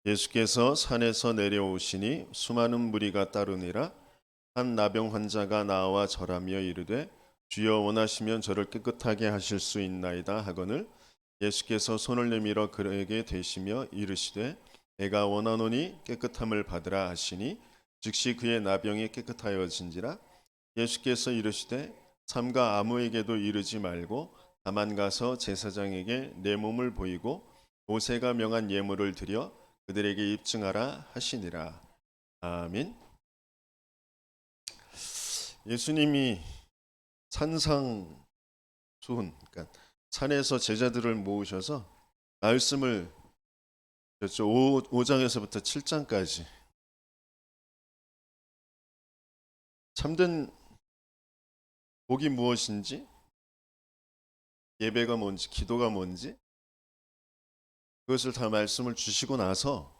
예수께서 산에서 내려오시니 수많은 무리가 따르니라. 한 나병 환자가 나와 절하며 이르되 주여 원하시면 저를 깨끗하게 하실 수 있나이다 하거늘 예수께서 손을 내밀어 그에게 대시며 이르시되 내가 원하노니 깨끗함을 받으라 하시니 즉시 그의 나병이 깨끗하여진지라. 예수께서 이르시되 삼가 아무에게도 이르지 말고 다만 가서 제사장에게 내 몸을 보이고 모세가 명한 예물을 드려 그들에게 입증하라 하시니라. 아멘. 예수님이 산상수훈, 그러니까 산에서 제자들을 모으셔서 말씀을 5장에서부터 7장까지 참된 복이 무엇인지, 예배가 뭔지, 기도가 뭔지 그것을 다 말씀을 주시고 나서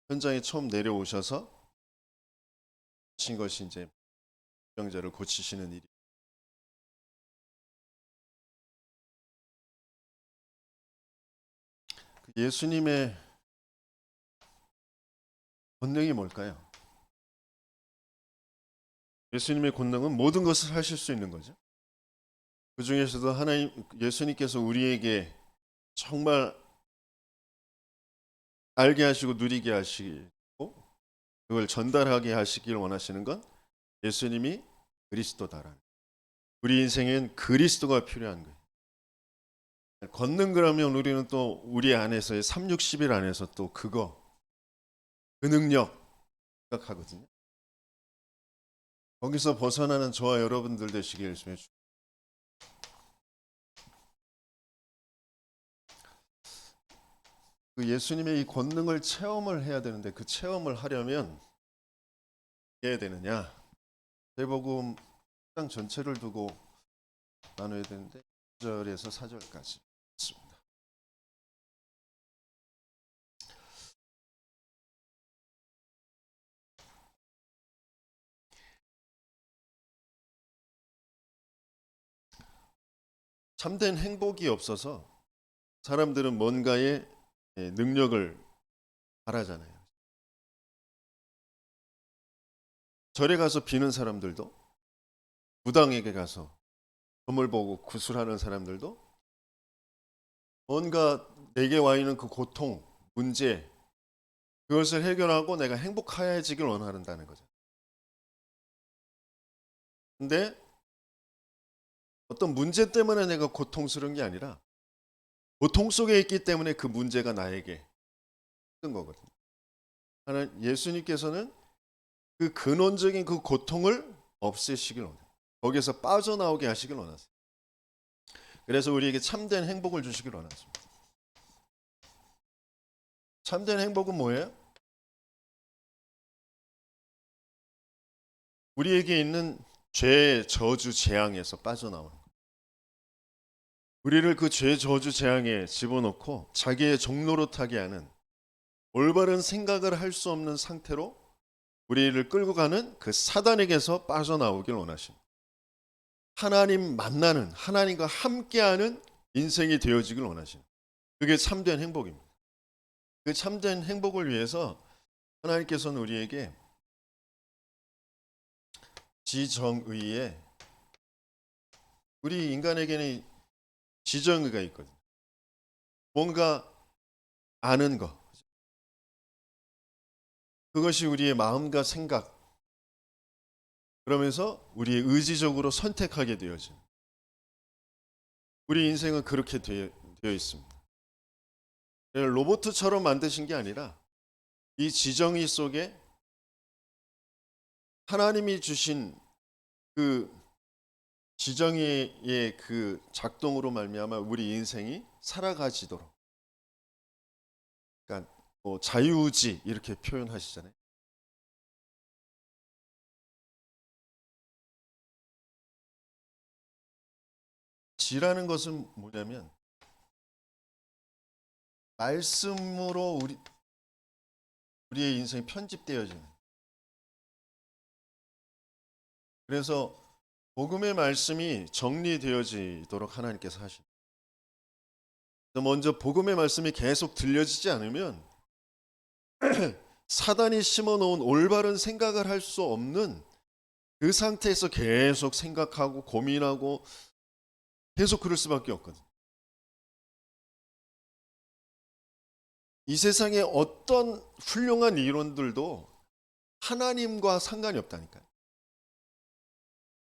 현장에 처음 내려오셔서 하신 것이 이제 병자를 고치시는 일이. 예수님의 권능이 뭘까요? 예수님의 권능은 모든 것을 하실 수 있는 거죠. 그 중에서도 하나님, 예수님께서 우리에게 정말 알게 하시고 누리게 하시고 그걸 전달하게 하시길 원하시는 건 예수님이 그리스도다라는, 우리 인생엔 그리스도가 필요한 거예요. 걷는 그러면 우리는 또 우리 안에서의 360일 안에서 또 그 능력 생각하거든요. 거기서 벗어나는 저와 여러분들 되시길 예수님의 주. 그 예수님의 이 권능을 체험을 해야 되는데 그 체험을 하려면 해야 되느냐? 대복음 장 전체를 두고 나눠야 되는데 1절에서 4절까지 있습니다. 참된 행복이 없어서 사람들은 뭔가의 능력을 바라잖아요. 절에 가서 비는 사람들도, 무당에게 가서 점을 보고 구슬하는 사람들도 뭔가 내게 와 있는 그 고통, 문제, 그것을 해결하고 내가 행복해지길 원한다는 거죠. 근데 어떤 문제 때문에 내가 고통스러운 게 아니라 고통 속에 있기 때문에 그 문제가 나에게 뜬 거거든요. 하나님, 예수님께서는 그 근원적인 그 고통을 없애시길 원해요. 거기에서 빠져나오게 하시길 원하세요. 그래서 우리에게 참된 행복을 주시길 원하십니다. 참된 행복은 뭐예요? 우리에게 있는 죄, 저주, 재앙에서 빠져나오는 거예요. 우리를 그 죄, 저주, 재앙에 집어넣고 자기의 종로로 타게 하는, 올바른 생각을 할 수 없는 상태로 우리를 끌고 가는 그 사단에게서 빠져나오길 원하십니다. 하나님 만나는, 하나님과 함께하는 인생이 되어지길 원하십니다. 그게 참된 행복입니다. 그 참된 행복을 위해서 하나님께서는 우리에게 지정의에, 우리 인간에게는 지정의가 있거든요. 뭔가 아는 것, 그것이 우리의 마음과 생각, 그러면서 우리의 의지적으로 선택하게 되어진, 우리 인생은 그렇게 되어 있습니다. 로봇처럼 만드신 게 아니라 이 지정의 속에 하나님이 주신 그 지정의의 그 작동으로 말미암아 우리 인생이 살아가지도록, 그러니까 뭐 자유의지 이렇게 표현하시잖아요. 지라는 것은 뭐냐면 말씀으로 우리의 인생이 편집되어지는. 그래서 복음의 말씀이 정리되어지도록 하나님께서 하십니다. 먼저 복음의 말씀이 계속 들려지지 않으면 사단이 심어놓은 올바른 생각을 할 수 없는 그 상태에서 계속 생각하고 고민하고 계속 그럴 수밖에 없거든. 이 세상에 어떤 훌륭한 이론들도 하나님과 상관이 없다니까요.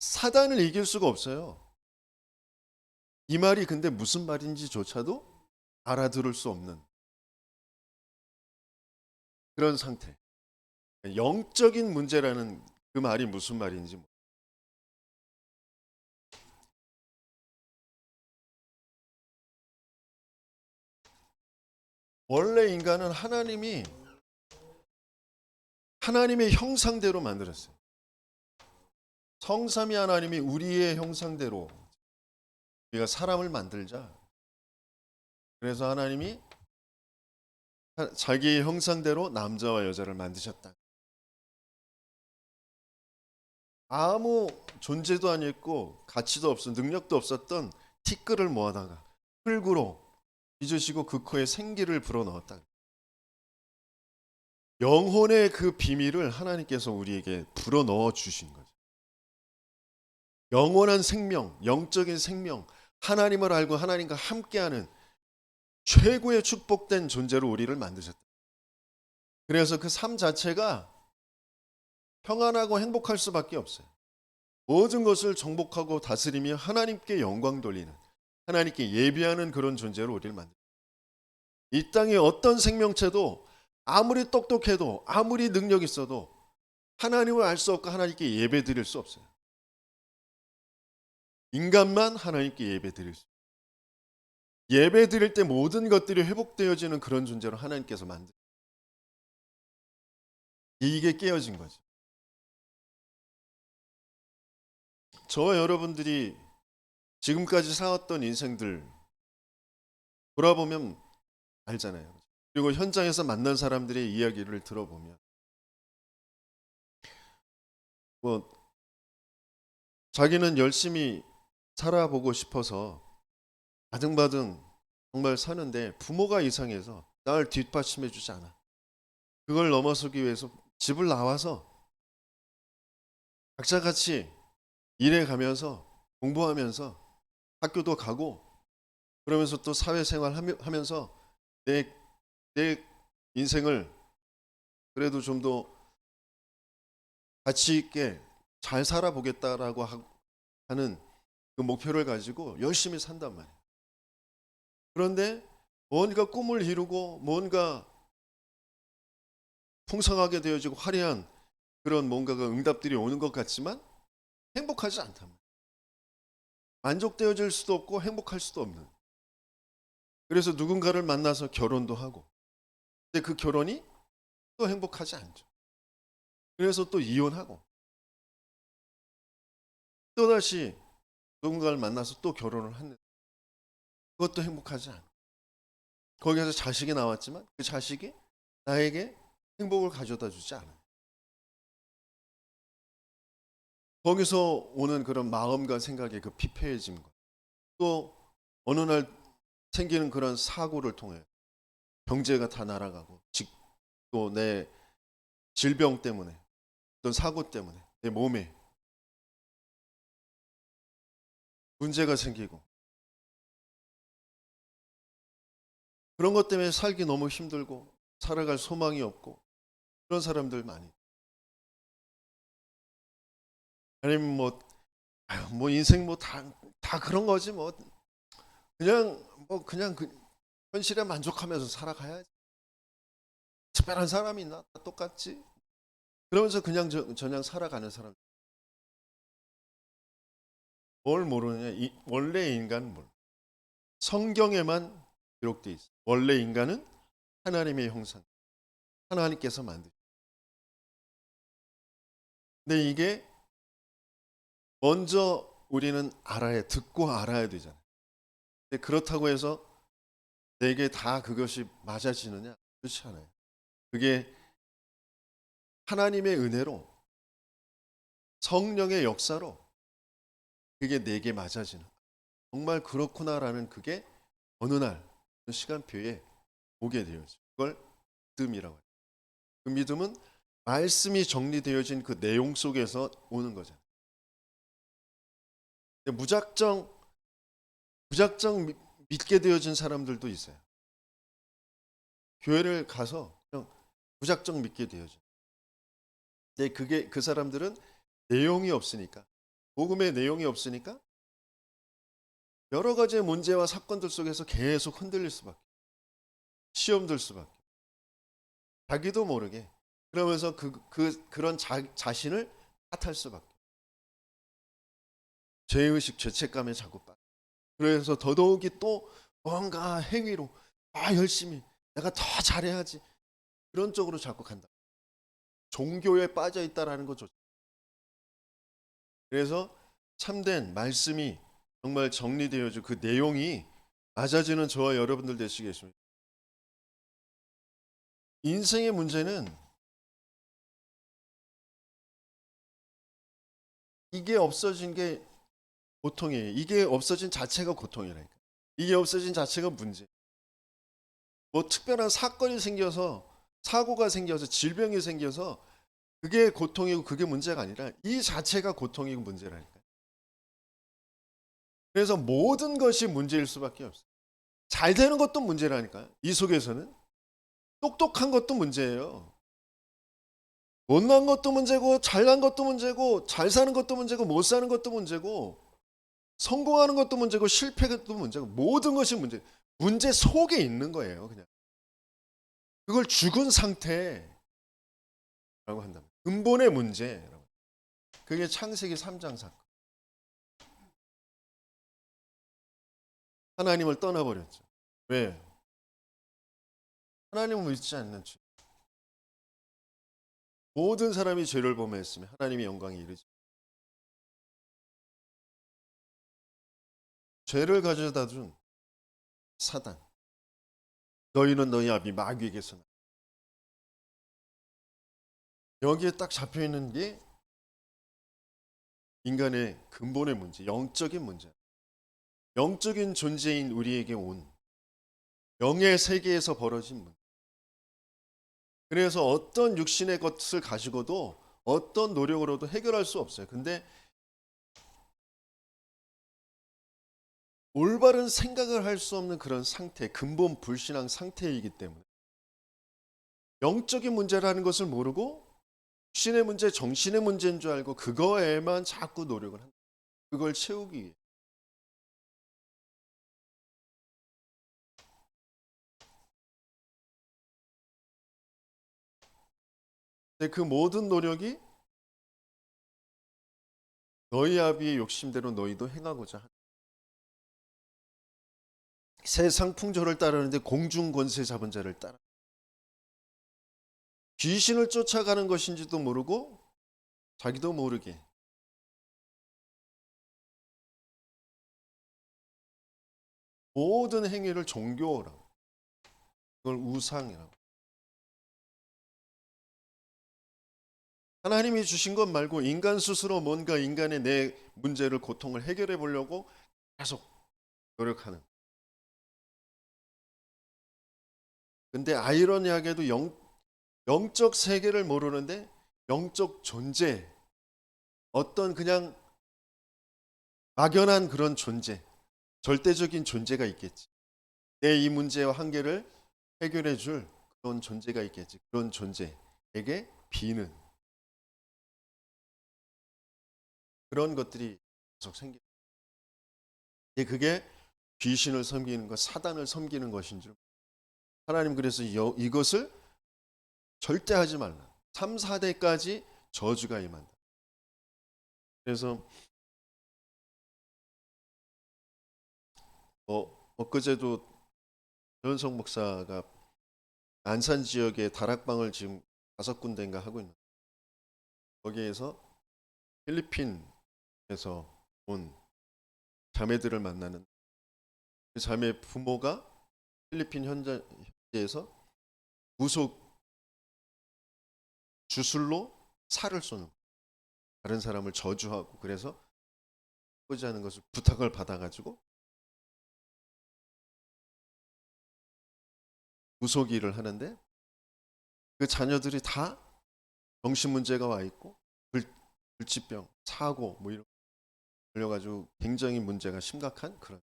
사단을 이길 수가 없어요. 이 말이 근데 무슨 말인지조차도 알아들을 수 없는 그런 상태. 영적인 문제라는 그 말이 무슨 말인지. 원래 인간은 하나님의 형상대로 만들었어요. 성삼위 하나님이 우리의 형상대로 우리가 사람을 만들자. 그래서 하나님이 자기의 형상대로 남자와 여자를 만드셨다. 아무 존재도 아니었고 가치도 없어 능력도 없었던 티끌을 모아다가 흙으로 빚으시고 그 코에 생기를 불어넣었다. 영혼의 그 비밀을 하나님께서 우리에게 불어넣어 주신 거죠. 영원한 생명, 영적인 생명, 하나님을 알고 하나님과 함께하는 최고의 축복된 존재로 우리를 만드셨다. 그래서 그 삶 자체가 평안하고 행복할 수밖에 없어요. 모든 것을 정복하고 다스리며 하나님께 영광 돌리는, 하나님께 예비하는 그런 존재로 우리를 만듭니다. 이 땅의 어떤 생명체도 아무리 똑똑해도 아무리 능력 있어도 하나님을 알 수 없고 하나님께 예배 드릴 수 없어요. 인간만 하나님께 예배 드릴 수 있어요. 예배 드릴 때 모든 것들이 회복되어지는 그런 존재로 하나님께서 만드셨어요. 이게 깨어진 거죠. 저와 여러분들이 지금까지 살았던 인생들 돌아보면 알잖아요. 그리고 현장에서 만난 사람들의 이야기를 들어보면 뭐 자기는 열심히 살아보고 싶어서 바등바등 정말 사는데 부모가 이상해서 나를 뒷받침해 주지 않아. 그걸 넘어서기 위해서 집을 나와서 각자 같이 일해 가면서 공부하면서 학교도 가고 그러면서 또 사회생활 하면서 내 인생을 그래도 좀 더 가치 있게 잘 살아보겠다라고 하는 그 목표를 가지고 열심히 산단 말이에요. 그런데 뭔가 꿈을 이루고 뭔가 풍성하게 되어지고 화려한 그런 뭔가가 응답들이 오는 것 같지만 행복하지 않단 말이에요. 만족되어질 수도 없고 행복할 수도 없는. 그래서 누군가를 만나서 결혼도 하고 근데 그 결혼이 또 행복하지 않죠. 그래서 또 이혼하고 또다시 누군가를 만나서 또 결혼을 하는 그것도 행복하지 않아. 거기에서 자식이 나왔지만 그 자식이 나에게 행복을 가져다 주지 않아요. 거기서 오는 그런 마음과 생각의 그 피폐해짐과 또 어느 날 생기는 그런 사고를 통해 경제가 다 날아가고 또 내 질병 때문에 어떤 사고 때문에 내 몸에 문제가 생기고 그런 것 때문에 살기 너무 힘들고 살아갈 소망이 없고 그런 사람들 많이. 아니면 뭐 인생 뭐 다 그런 거지 뭐 그냥 그 현실에 만족하면서 살아가야지. 특별한 사람이 있나? 다 똑같지. 그러면서 그냥 저냥 살아가는 사람. 뭘 모르느냐? 원래 인간은 성경에만 기록돼 있어. 원래 인간은 하나님의 형상, 하나님께서 만드신. 근데 이게 먼저 우리는 듣고 알아야 되잖아요. 근데 그렇다고 해서 내게 다 그것이 맞아지느냐? 그렇지 않아요. 그게 하나님의 은혜로 성령의 역사로 그게 내게 맞아지는 정말 그렇구나라는 그게 어느 날 그 시간표에 오게 되어져. 그걸 믿음이라고 해요. 그 믿음은 말씀이 정리되어진 그 내용 속에서 오는 거잖아요. 근데 무작정 믿게 되어진 사람들도 있어요. 교회를 가서 그냥 무작정 믿게 되어져. 근데 그게 그 사람들은 내용이 없으니까, 복음의 내용이 없으니까 여러 가지의 문제와 사건들 속에서 계속 흔들릴 수밖에, 시험 들 수밖에, 자기도 모르게 그러면서 그런 자신을 탓할 수밖에, 죄의식, 죄책감에 자꾸 빠져. 그래서 더더욱이 또 뭔가 행위로 열심히 내가 더 잘해야지, 그런 쪽으로 자꾸 간다. 종교에 빠져 있다라는 거죠. 그래서 참된 말씀이 정말 정리되어져 그 내용이 맞아지는 저와 여러분들 되시겠습니다. 인생의 문제는 이게 없어진 게 고통이에요. 이게 없어진 자체가 고통이라니까. 이게 없어진 자체가 문제. 뭐 특별한 사건이 생겨서, 사고가 생겨서, 질병이 생겨서 그게 고통이고 그게 문제가 아니라 이 자체가 고통이고 문제라니까. 그래서 모든 것이 문제일 수밖에 없어요. 잘 되는 것도 문제라니까요. 이 속에서는 똑똑한 것도 문제예요. 못난 것도 문제고, 잘난 것도 문제고, 잘 사는 것도 문제고, 못 사는 것도 문제고, 성공하는 것도 문제고, 실패도 문제고, 모든 것이 문제 속에 있는 거예요. 그냥 그걸 죽은 상태라고 한다면, 근본의 문제라고. 그게 창세기 3장 사건. 하나님을 떠나버렸죠. 왜? 하나님을 믿지 않는 죄. 모든 사람이 죄를 범했으면 하나님의 영광이 이르지. 죄를 가져다 준 사단. 너희는 너희 아비 마귀에게서 나. 여기에 딱 잡혀 있는 게 인간의 근본의 문제, 영적인 문제. 영적인 존재인 우리에게 온 영의 세계에서 벌어진 문제. 그래서 어떤 육신의 것을 가지고도 어떤 노력으로도 해결할 수 없어요. 근데 올바른 생각을 할 수 없는 그런 상태, 근본 불신앙 상태이기 때문에 영적인 문제라는 것을 모르고 육신의 문제, 정신의 문제인 줄 알고 그거에만 자꾸 노력을 한다. 그걸 채우기 위해. 근데 그 모든 노력이 너희 아비의 욕심대로 너희도 행하고자 한다. 세상 풍조를 따르는데 공중 권세 잡은 자를 따라 귀신을 쫓아가는 것인지도 모르고 자기도 모르게 모든 행위를 종교라고, 그걸 우상이라고. 하나님이 주신 것 말고 인간 스스로 뭔가 인간의 내 문제를, 고통을 해결해 보려고 계속 노력하는. 근데 아이러니하게도 영적 세계를 모르는데 영적 존재, 어떤 그냥 막연한 그런 존재, 절대적인 존재가 있겠지. 내 이 문제와 한계를 해결해 줄 그런 존재가 있겠지. 그런 존재에게 비는 그런 것들이 계속 생겨. 그게 귀신을 섬기는 것, 사단을 섬기는 것인 줄. 하나님 그래서 이것을 절대 하지 말라. 3, 4대까지 저주가 임한다. 그래서 엊그제도 전성 목사가 안산 지역에 다락방을 지금 5군데인가 하고 있는, 거기에서 필리핀에서 온 자매들을 만나는, 그 자매 부모가 필리핀 현지에서 무속 주술로 살을 쏘는, 다른 사람을 저주하고, 그래서 하고자 하는 것을 부탁을 받아가지고 무속 일을 하는데, 그 자녀들이 다 정신 문제가 와 있고 불치병, 사고 뭐 이런 걸려가지고 굉장히 문제가 심각한 그런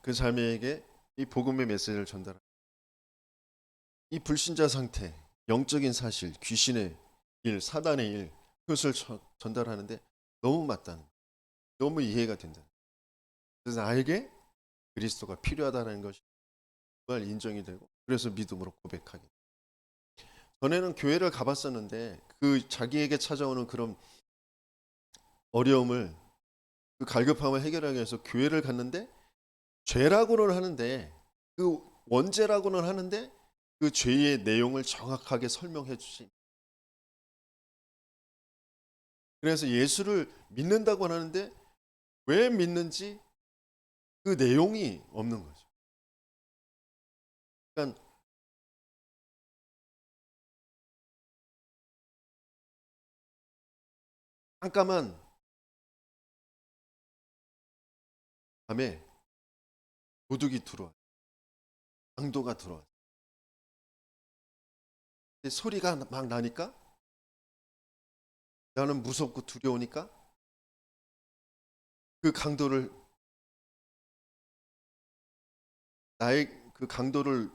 그 자매에게 이 복음의 메시지를 전달하는 이 불신자 상태, 영적인 사실, 귀신의 일, 사단의 일 그것을 전달하는데 너무 맞다는 거예요. 너무 이해가 된다. 그래서 나에게 그리스도가 필요하다는 것이 정말 인정이 되고 그래서 믿음으로 고백하게 돼요. 전에는 교회를 가봤었는데 그 자기에게 찾아오는 그런 어려움을 그 갈급함을 해결하기 위해서 교회를 갔는데 죄라고는 하는데 그 원죄라고는 하는데 그 죄의 내용을 정확하게 설명해 주신. 그래서 예수를 믿는다고 하는데 왜 믿는지 그 내용이 없는 거죠. 그러니까 깜깜한 밤에 도둑이 들어와, 강도가 들어와. 소리가 막 나니까 나는 무섭고 두려우니까 그 강도를 나의 그 강도를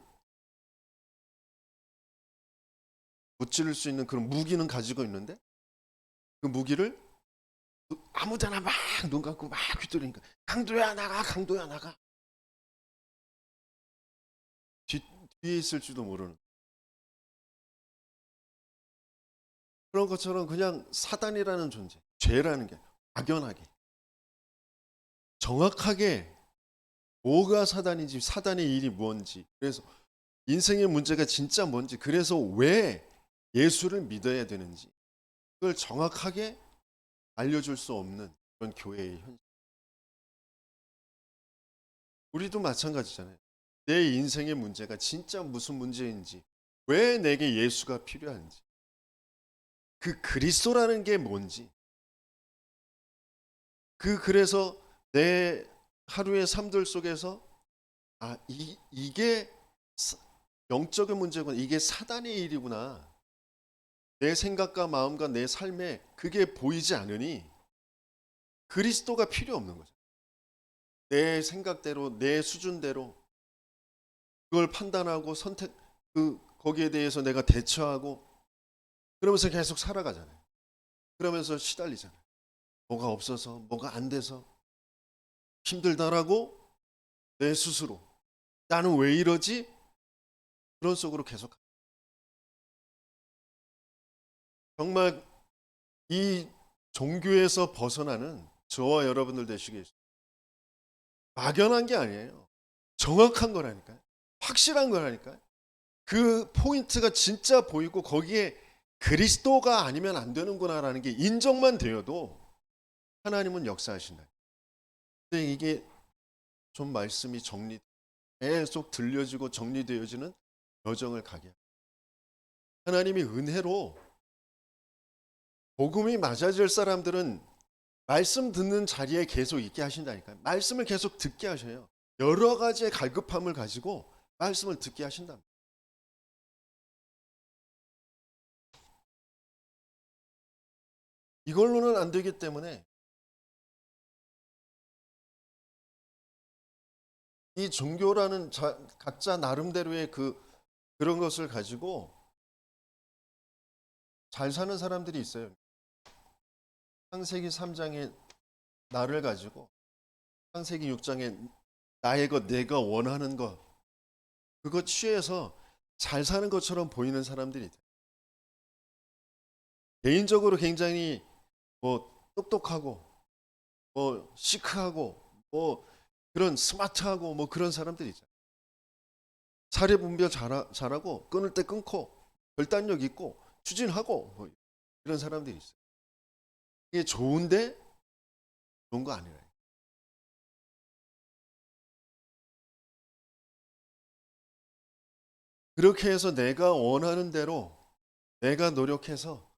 무찌를 수 있는 그런 무기는 가지고 있는데 그 무기를 아무데나 막 눈 감고 막 휘두르니까 강도야 나가, 강도야 나가. 뒤에 있을지도 모르는 그런 것처럼 그냥 사단이라는 존재, 죄라는 게 막연하게 정확하게 뭐가 사단인지 사단의 일이 뭔지 그래서 인생의 문제가 진짜 뭔지 그래서 왜 예수를 믿어야 되는지 그걸 정확하게 알려줄 수 없는 그런 교회의 현실. 우리도 마찬가지잖아요. 내 인생의 문제가 진짜 무슨 문제인지 왜 내게 예수가 필요한지 그 그리스도라는 게 뭔지 그래서 내 하루의 삶들 속에서 이게 영적인 문제구나. 이게 사단의 일이구나. 내 생각과 마음과 내 삶에 그게 보이지 않으니 그리스도가 필요 없는 거죠. 내 생각대로 내 수준대로 그걸 판단하고 거기에 대해서 내가 대처하고 그러면서 계속 살아가잖아요. 그러면서 시달리잖아요. 뭐가 없어서 뭐가 안 돼서 힘들다라고 내 스스로 나는 왜 이러지? 그런 속으로 계속 정말 이 종교에서 벗어나는 저와 여러분들 되시겠어요. 막연한 게 아니에요. 정확한 거라니까요. 확실한 거라니까요. 그 포인트가 진짜 보이고 거기에 그리스도가 아니면 안 되는구나라는 게 인정만 되어도 하나님은 역사하신다. 근데 이게 좀 말씀이 계속 들려지고 정리되어지는 여정을 가게 합니다. 하나님이 은혜로 복음이 맞아질 사람들은 말씀 듣는 자리에 계속 있게 하신다니까요. 말씀을 계속 듣게 하셔요. 여러 가지의 갈급함을 가지고 말씀을 듣게 하신답니다. 이걸로는 안 되기 때문에 이 종교라는 각자 나름대로의 그런 것을 가지고 잘 사는 사람들이 있어요. 창세기 3장의 나를 가지고 창세기 6장의 나의 것, 내가 원하는 것 그거 취해서 잘 사는 것처럼 보이는 사람들이 있어요. 개인적으로 굉장히 똑똑하고 시크하고 그런 스마트하고 그런 사람들이 있잖아요. 사례 분별 잘하고 끊을 때 끊고 결단력 있고 추진하고 이런 사람들이 있어요. 이게 좋은데 좋은 거 아니에요. 그렇게 해서 내가 원하는 대로 내가 노력해서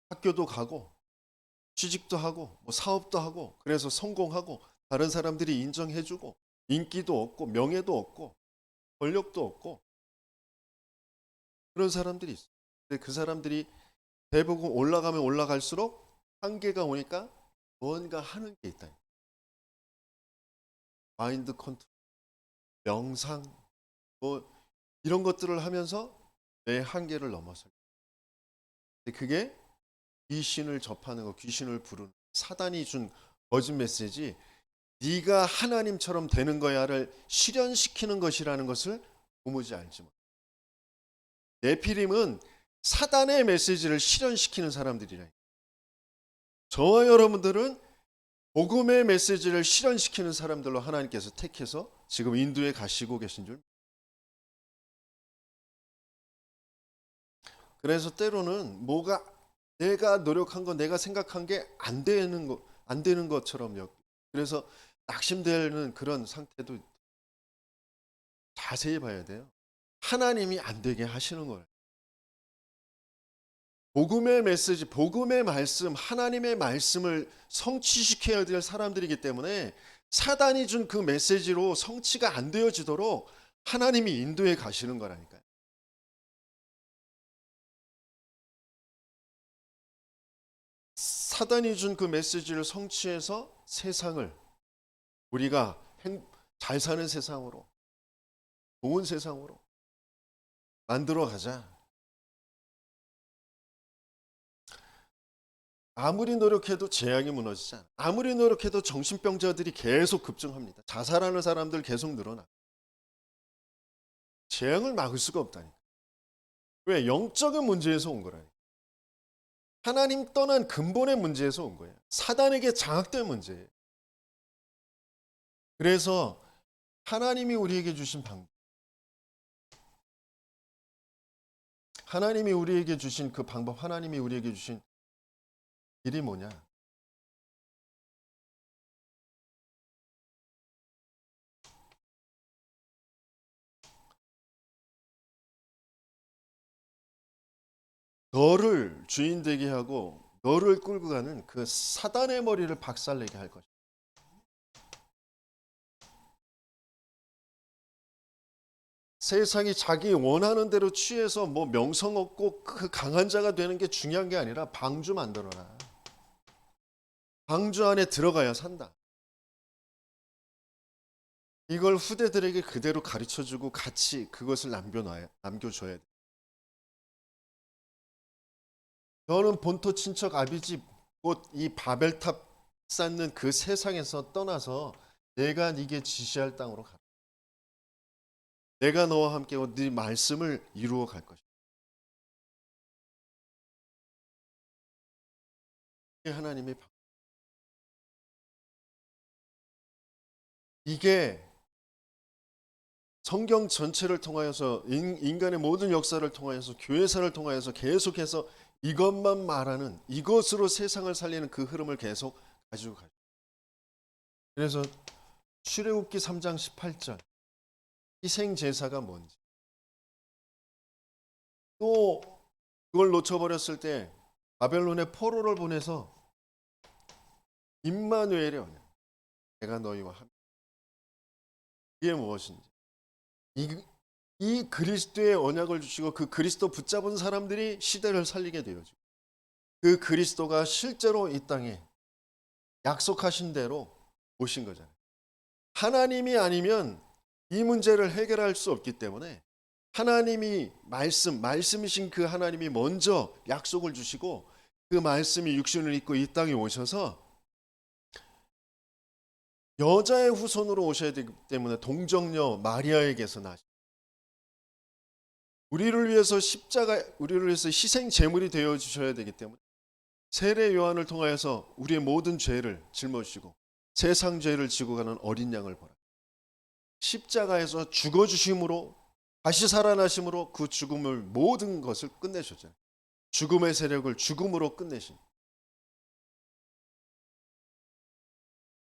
학교도 가고 취직도 하고 사업도 하고 그래서 성공하고 다른 사람들이 인정해주고 인기도 얻고 명예도 얻고 권력도 없고 그런 사람들이 있어요. 근데 그 사람들이 대부분 올라가면 올라갈수록 한계가 오니까 뭔가 하는 게 있다. 마인드 컨트롤, 명상, 뭐 이런 것들을 하면서 내 한계를 넘어서요. 근데 그게 귀신을 접하는 거, 귀신을 부르는 사단이 준 거짓 메시지, 네가 하나님처럼 되는 거야를 실현시키는 것이라는 것을 도무지 알지 못. 네피림은 사단의 메시지를 실현시키는 사람들이라. 저와 여러분들은 복음의 메시지를 실현시키는 사람들로 하나님께서 택해서 지금 인도에 가시고 계신 줄. 그래서 때로는 뭐가 내가 노력한 거, 내가 생각한 게 안 되는 것처럼 그래서 낙심되는 그런 상태도 자세히 봐야 돼요. 하나님이 안 되게 하시는 거예요. 복음의 메시지, 복음의 말씀, 하나님의 말씀을 성취시켜야 될 사람들이기 때문에 사단이 준 그 메시지로 성취가 안 되어지도록 하나님이 인도해 가시는 거라니까요. 사단이 준 그 메시지를 성취해서 세상을 우리가 잘 사는 세상으로, 좋은 세상으로 만들어 가자. 아무리 노력해도 재앙이 무너지지 않아. 아무리 노력해도 정신병자들이 계속 급증합니다. 자살하는 사람들 계속 늘어나. 재앙을 막을 수가 없다니까. 왜? 영적인 문제에서 온 거라니까. 하나님 떠난 근본의 문제에서 온 거예요. 사단에게 장악된 문제예요. 그래서 하나님이 우리에게 주신 방법, 하나님이 우리에게 주신 그 방법, 하나님이 우리에게 주신 길이 뭐냐? 너를 주인 되게 하고 너를 끌고 가는 그 사단의 머리를 박살내게 할 것이다. 세상이 자기 원하는 대로 취해서 뭐 명성 얻고 그 강한 자가 되는 게 중요한 게 아니라 방주 만들어라. 방주 안에 들어가야 산다. 이걸 후대들에게 그대로 가르쳐주고 같이 그것을 남겨줘야 돼. 너는 본토 친척 아비집 곧 이 바벨탑 쌓는 그 세상에서 떠나서 내가 네게 지시할 땅으로 가라. 내가 너와 함께 네 말씀을 이루어 갈 것이다. 이게 하나님의 이게 성경 전체를 통하여서 인간의 모든 역사를 통하여서 교회사를 통하여서 계속해서 이것만 말하는 이것으로 세상을 살리는 그 흐름을 계속 가지고 가요. 그래서 출애굽기 3장 18절 희생 제사가 뭔지 또 그걸 놓쳐버렸을 때 바벨론의 포로를 보내서 임마누엘의 언약 내가 너희와 함께 이게 무엇인지 이 그리스도의 언약을 주시고 그 그리스도 붙잡은 사람들이 시대를 살리게 되어지고 그 그리스도가 실제로 이 땅에 약속하신 대로 오신 거잖아요. 하나님이 아니면 이 문제를 해결할 수 없기 때문에 하나님이 말씀이신 그 하나님이 먼저 약속을 주시고 그 말씀이 육신을 입고 이 땅에 오셔서 여자의 후손으로 오셔야 되기 때문에 동정녀 마리아에게서 나시 우리를 위해서 우리를 위해서 희생 제물이 되어 주셔야 되기 때문에 세례 요한을 통하여서 우리의 모든 죄를 짊어지시고 세상 죄를 지고 가는 어린 양을 보라. 십자가에서 죽어 주심으로 다시 살아나심으로 그 죽음을 모든 것을 끝내셨잖아요. 죽음의 세력을 죽음으로 끝내신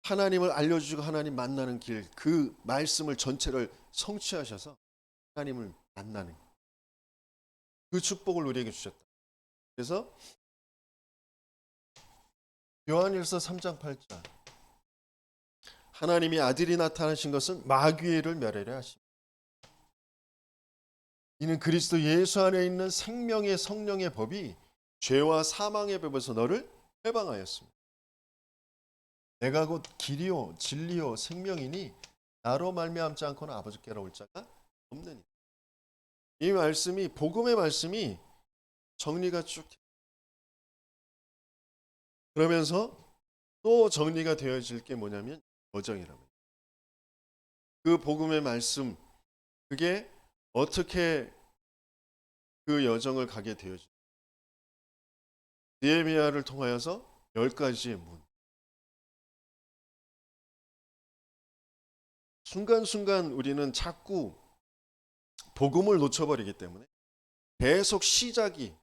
하나님을 알려주시고 하나님 만나는 길, 그 말씀을 전체를 성취하셔서 하나님을 만나는 그 축복을 우리에게 주셨다. 그래서 요한일서 3장 8절 하나님이 아들이 나타나신 것은 마귀를 멸하려 하심. 이는 그리스도 예수 안에 있는 생명의 성령의 법이 죄와 사망의 법에서 너를 해방하였습니다. 내가 곧 길이요 진리요 생명이니 나로 말미암지 않고는 아버지께로 올 자가 없느니. 이 말씀이 복음의 말씀이 정리가 쭉 그러면서 또 정리가 되어질 게 뭐냐면 여정이랍니다. 그 복음의 말씀 그게 어떻게 그 여정을 가게 되어지? 느헤미야를 통하여서 10가지의 문. 순간순간 우리는 자꾸 복음을 놓쳐버리기 때문에 계속 시작이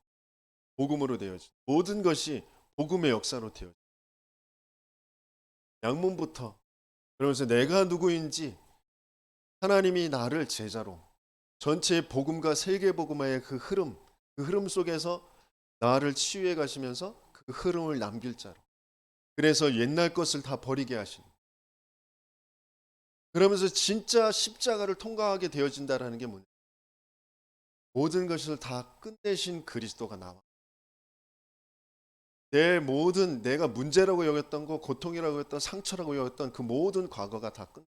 복음으로 되어지. 모든 것이 복음의 역사로 되어지. 양문부터 그러면서 내가 누구인지 하나님이 나를 제자로 전체 복음과 세계복음화의 그 흐름 속에서 나를 치유해 가시면서 그 흐름을 남길 자로. 그래서 옛날 것을 다 버리게 하신. 그러면서 진짜 십자가를 통과하게 되어진다라는 게 뭐냐? 모든 것을 다 끝내신 그리스도가 나와. 내 모든 내가 문제라고 여겼던 거, 고통이라고 여겼던 상처라고 여겼던 그 모든 과거가 다 끝.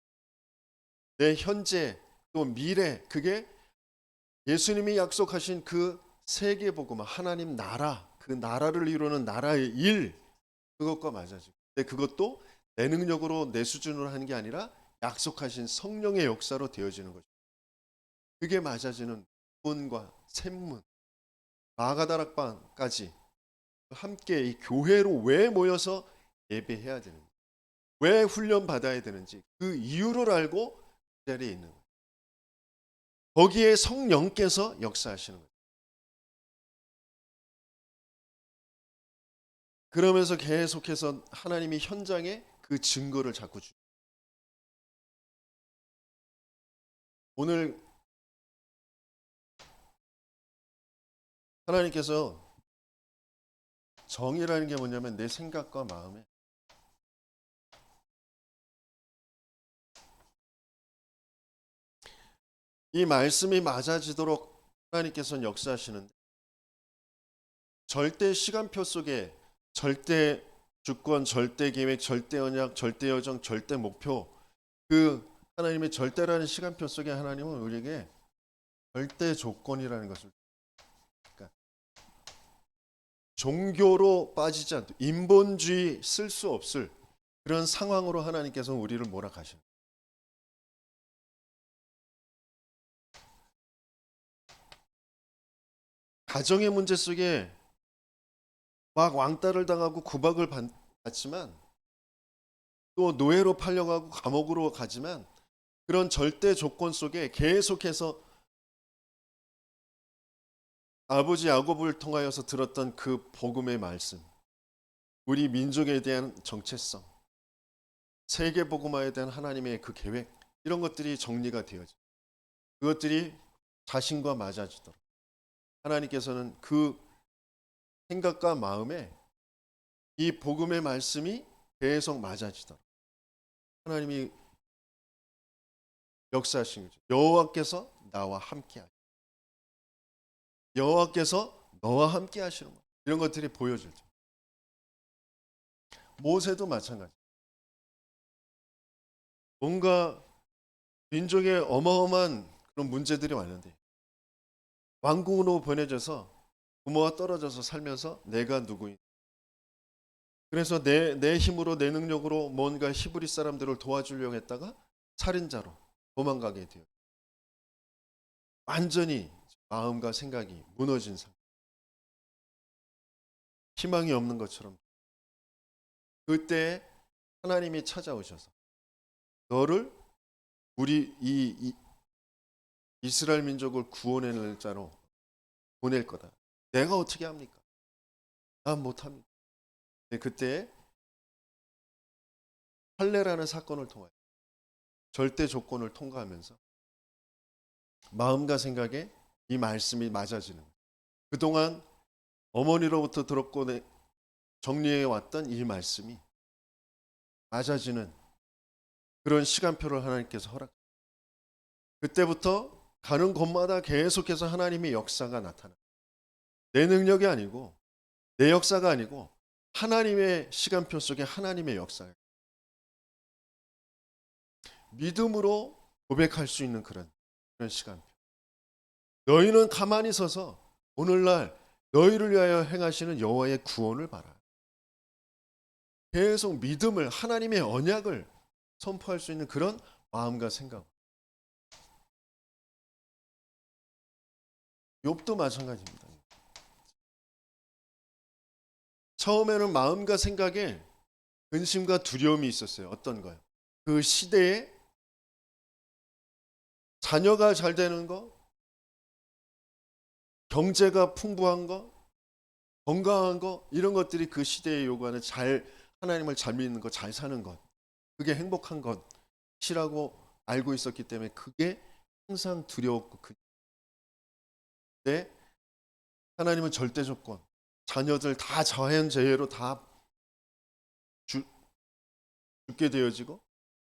내 현재 또 미래 그게 예수님이 약속하신 그 세계 복음, 하나님 나라, 그 나라를 이루는 나라의 일 그것과 맞아지고. 근데 그것도 내 능력으로 내 수준으로 하는 게 아니라 약속하신 성령의 역사로 되어지는 거죠. 그게 맞아지는 문과 샘문, 마가다락방까지 함께 이 교회로 왜 모여서 예배해야 되는지, 왜 훈련 받아야 되는지 그 이유를 알고 그 자리에 있는 거예요. 거기에 성령께서 역사하시는 거예요. 그러면서 계속해서 하나님이 현장에 그 증거를 자꾸 주. 오늘 하나님께서 정의라는 게 뭐냐면 내 생각과 마음에 이 말씀이 맞아지도록 하나님께서는 역사하시는데 절대 시간표 속에 절대 주권, 절대 계획, 절대 언약, 절대 여정, 절대 목표 그 하나님의 절대라는 시간표 속에 하나님은 우리에게 절대 조건이라는 것을 그러니까 종교로 빠지지 않도 인본주의 쓸 수 없을 그런 상황으로 하나님께서 우리를 몰아가시는 가정의 문제 속에 막 왕따를 당하고 구박을 받지만 또 노예로 팔려가고 감옥으로 가지만 그런 절대 조건 속에 계속해서 아버지 야곱을 통하여서 들었던 그 복음의 말씀, 우리 민족에 대한 정체성, 세계 복음화에 대한 하나님의 그 계획 이런 것들이 정리가 되어져. 그것들이 자신과 맞아지도록 하나님께서는 그 생각과 마음에 이 복음의 말씀이 계속 맞아지도록 하나님이 역사하신 거죠. 여호와께서 나와 함께 하시는 여호와께서 너와 함께 하시는 것 이런 것들이 보여질 때 모세도 마찬가지. 뭔가 민족에 어마어마한 그런 문제들이 왔는데 왕궁으로 보내져서 부모와 떨어져서 살면서 내가 누구인 그래서 내 힘으로 내 능력으로 뭔가 히브리 사람들을 도와주려고 했다가 살인자로 도망가게 돼요. 완전히 마음과 생각이 무너진 상태. 희망이 없는 것처럼. 그때 하나님이 찾아오셔서 너를 우리 이 이스라엘 민족을 구원해낼 자로 보낼 거다. 내가 어떻게 합니까? 난 못합니다. 그때 할례라는 사건을 통하여 절대 조건을 통과하면서 마음과 생각에 이 말씀이 맞아지는 거예요. 그동안 어머니로부터 들었고 정리해 왔던 이 말씀이 맞아지는 그런 시간표를 하나님께서 허락. 그때부터 가는 곳마다 계속해서 하나님의 역사가 나타나. 내 능력이 아니고 내 역사가 아니고 하나님의 시간표 속에 하나님의 역사예요. 믿음으로 고백할 수 있는 그런 시간표. 너희는 가만히 서서 오늘날 너희를 위하여 행하시는 여호와의 구원을 봐라. 계속 믿음을, 하나님의 언약을 선포할 수 있는 그런 마음과 생각. 욥도 마찬가지입니다. 처음에는 마음과 생각에 근심과 두려움이 있었어요. 어떤 거요? 그 시대에 자녀가 잘 되는 거, 경제가 풍부한 거, 건강한 거, 이런 것들이 그 시대에 요구하는 하나님을 잘 믿는 것, 잘 사는 것, 그게 행복한 것이라고 알고 있었기 때문에 그게 항상 두려웠고, 근데 하나님은 절대 조건, 자녀들 다 자연재해로 다 죽게 되어지고,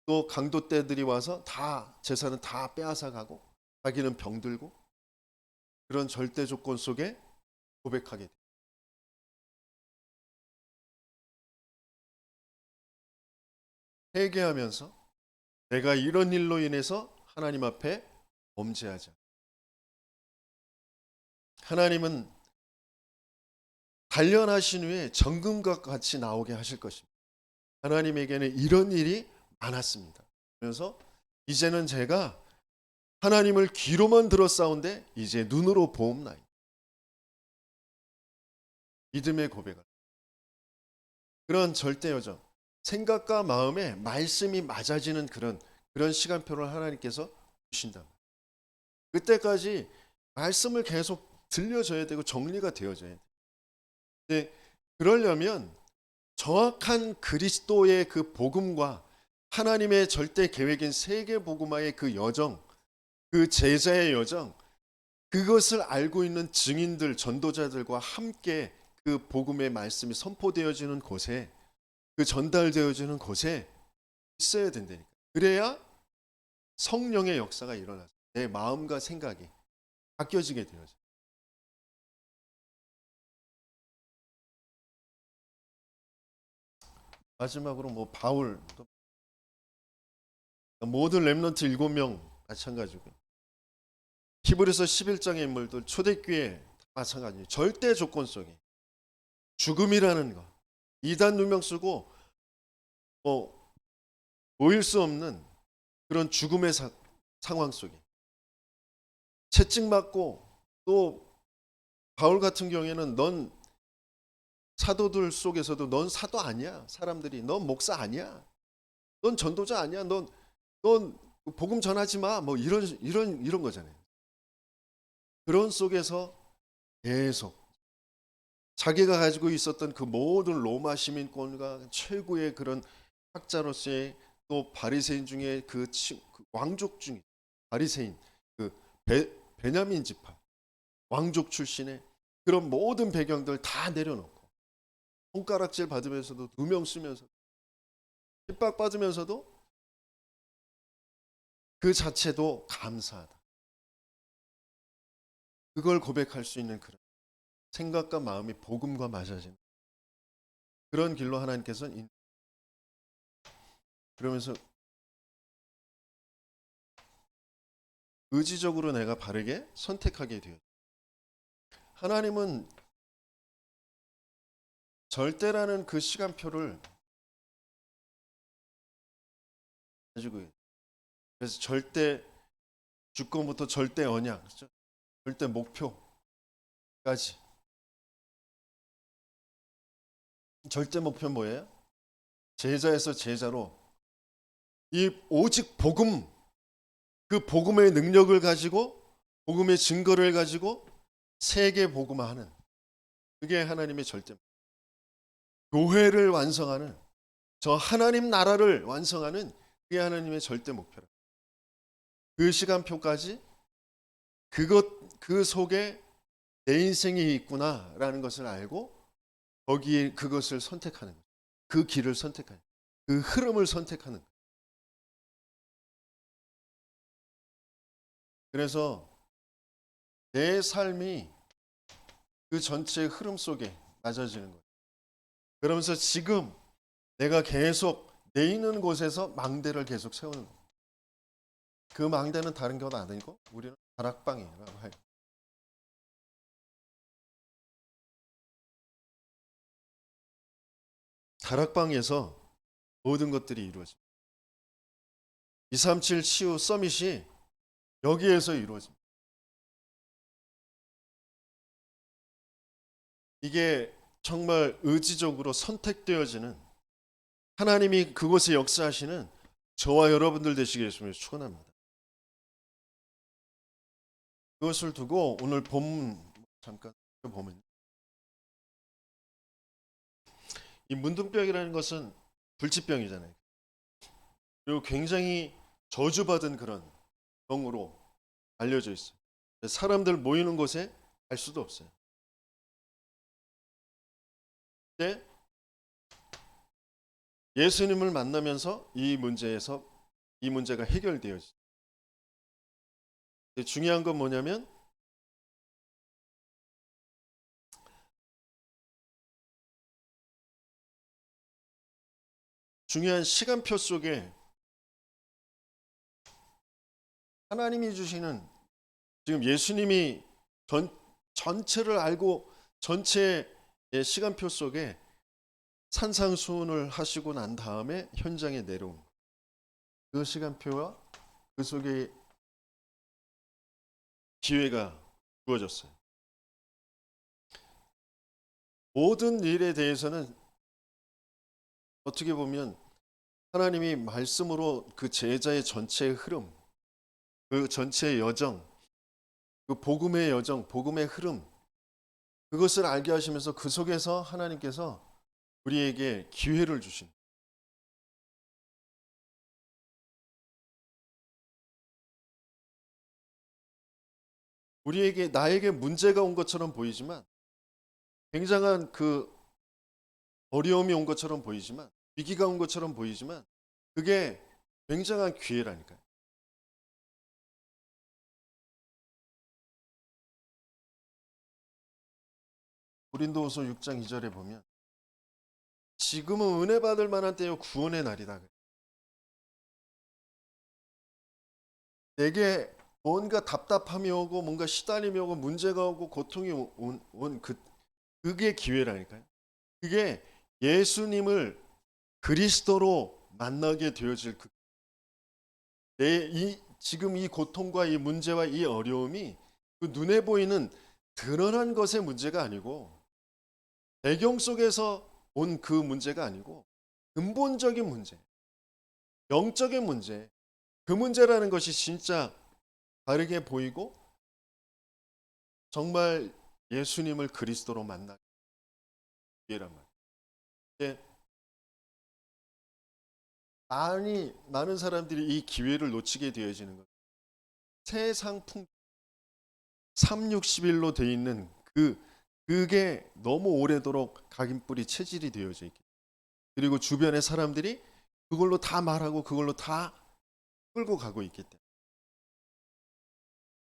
또 강도떼들이 와서 다 재산은 다 빼앗아가고 자기는 병들고, 그런 절대 조건 속에 고백하게 돼요. 회개하면서 내가 이런 일로 인해서 하나님 앞에 범죄하자. 하나님은 단련하신 후에 정금과 같이 나오게 하실 것입니다. 하나님에게는 이런 일이 많았습니다. 그래서 이제는 제가 하나님을 귀로만 들었사온데 이제 눈으로 보옵나이다. 믿음의 고백을. 그런 절대여정, 생각과 마음에 말씀이 맞아지는 그런 시간표를 하나님께서 주신다. 그때까지 말씀을 계속 들려줘야 되고 정리가 되어져야 돼요. 근데 그러려면 정확한 그리스도의 그 복음과 하나님의 절대 계획인 세계 복음화의 그 여정, 그 제자의 여정, 그것을 알고 있는 증인들, 전도자들과 함께 그 복음의 말씀이 선포되어지는 곳에, 그 전달되어지는 곳에 있어야 된다니까. 그래야 성령의 역사가 일어나서 내 마음과 생각이 바뀌어지게 되어져. 마지막으로 바울, 모든 렘넌트 7명 마찬가지고, 히브리서 11장의 인물들 초대교회 마찬가지예요. 절대 조건 속에 죽음이라는 것, 이단 누명 쓰고 모일 수 없는 그런 죽음의 상황 속에 채찍맞고, 또 바울 같은 경우에는 넌 사도들 속에서도 넌 사도 아니야. 사람들이 넌 목사 아니야. 넌 전도자 아니야. 넌 복음 전하지 마. 이런 거잖아요. 그런 속에서 계속 자기가 가지고 있었던 그 모든 로마 시민권과 최고의 그런 학자로서의, 또 바리새인 중에 그 왕족 중에 바리새인, 그 베냐민 지파 왕족 출신의 그런 모든 배경들 다 내려놓고, 손가락질 받으면서도 누명 쓰면서 핍박받으면서도 그 자체도 감사하다. 그걸 고백할 수 있는 그런 생각과 마음이 복음과 맞아지는 그런 길로 하나님께서는, 그러면서 의지적으로 내가 바르게 선택하게 돼요. 하나님은 절대라는 그 시간표를 가지고, 그래서 절대 주권부터 절대 언약, 절대 목표까지. 절대 목표는 뭐예요? 제자에서 제자로 이 오직 복음, 그 복음의 능력을 가지고, 복음의 증거를 가지고 세계 복음화하는, 그게 하나님의 절대. 교회를 완성하는, 저 하나님 나라를 완성하는, 그게 하나님의 절대 목표라. 그 시간표까지 그 속에 내 인생이 있구나라는 것을 알고 거기에 그것을 선택하는 거예요. 그 길을 선택하는, 그 흐름을 선택하는 거예요. 그래서 내 삶이 그 전체의 흐름 속에 낮아지는 거예요. 그러면서 지금 내가 계속 내 있는 곳에서 망대를 계속 세우는 거예요. 그 망대는 다른 것 아니고 우리는 다락방이라고 해요. 다락방에서 모든 것들이 이루어집니다. 237 치유 서밋이 여기에서 이루어집니다. 이게 정말 의지적으로 선택되어지는 하나님이 그곳에 역사하시는 저와 여러분들 되시게 예수님을 축원합니다. 그것을 두고 오늘 본문 잠깐 보면 이 문둥병이라는 것은 불치병이잖아요. 그리고 굉장히 저주받은 그런 병으로 알려져 있어요. 사람들 모이는 곳에 갈 수도 없어요. 근데 예수님을 만나면서 이 문제가 해결되어지죠. 중요한 건 뭐냐면 중요한 시간표 속에 하나님이 주시는 지금 예수님이 전체를 알고 전체의 시간표 속에 산상수훈을 하시고 난 다음에 현장에 내려온 그 시간표와 그 속에 기회가 주어졌어요. 모든 일에 대해서는 어떻게 보면 하나님이 말씀으로 그 제자의 전체의 흐름, 그 전체의 여정, 그 복음의 여정, 복음의 흐름, 그것을 알게 하시면서 그 속에서 하나님께서 우리에게 기회를 주신 우리에게 나에게 문제가 온 것처럼 보이지만 굉장한 그 어려움이 온 것처럼 보이지만 위기가 온 것처럼 보이지만 그게 굉장한 기회라니까요. 고린도후서 6장 2절에 보면 지금은 은혜 받을 만한 때요 구원의 날이다. 내게 뭔가 답답함이 오고 뭔가 시달림이 오고 문제가 오고 고통이 온 그게 기회라니까요. 그게 예수님을 그리스도로 만나게 되어질 지금 이 고통과 이 문제와 이 어려움이 그 눈에 보이는 드러난 것의 문제가 아니고 배경 속에서 온 그 문제가 아니고 근본적인 문제, 영적인 문제, 그 문제라는 것이 진짜 다르게 보이고 정말 예수님을 그리스도로 만나는 기회란 말이에요. 많은 사람들이 이 기회를 놓치게 되어지는 것. 세상 3, 60일로 되어 있는 그게 너무 오래도록 각인뿌리 체질이 되어져 있기. 그리고 주변의 사람들이 그걸로 다 말하고 그걸로 다 끌고 가고 있기 때문에